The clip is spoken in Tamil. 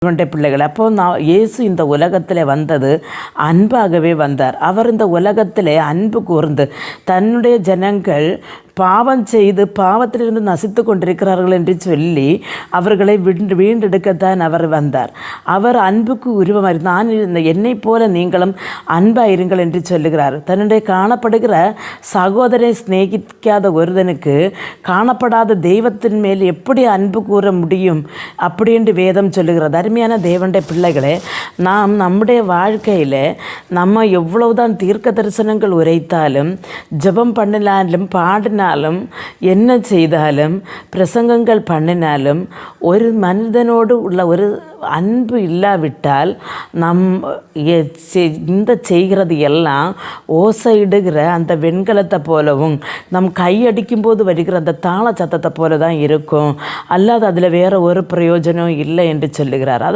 இவனுடைய பிள்ளைகள். அப்போ இயேசு இந்த உலகத்தில் வந்தது அன்பாகவே வந்தார். அவர் இந்த உலகத்திலே அன்பு கூர்ந்து தன்னுடைய ஜனங்கள் பாவம் செய்து பாவத்திலிருந்து நசித்து கொண்டிருக்கிறார்கள் என்று சொல்லி அவர்களை வீண்டெடுக்கத்தான் அவர் வந்தார். அவர் அன்புக்கு உருவமாக நான் என்னை போல நீங்களும் அன்பாயிருங்கள் என்று சொல்லுகிறார். தன்னுடைய காணப்படுகிற சகோதரை சிநேகிக்காத ஒருவனுக்கு காணப்படாத தெய்வத்தின் மேல் எப்படி அன்பு கூற முடியும் அப்படி என்று வேதம் சொல்லுகிறது. அருமையான தேவனுடைய பிள்ளைகளே, நாம் நம்முடைய வாழ்க்கையில் நம்ம எவ்வளவுதான் தீர்க்க தரிசனங்கள் உரைத்தாலும் ஜெபம் பண்ணினாலும் பாடினாலும் என்ன செய்தாலும் பிரசங்கங்கள் பண்ணினாலும் ஒரு மனிதனோடு உள்ள ஒரு அன்பு இல்லாவிட்டால் இந்த செய்கிறது எல்லாம் ஓசையிடுகிற அந்த வெண்கலத்தை போலவும் நம் கையடிக்கும் போது வருகிற அந்த தாள சத்தத்தை போல தான் இருக்கும். அல்லாது அதில் வேறு ஒரு பிரயோஜனம் இல்லை என்று சொல்லுகிறார்.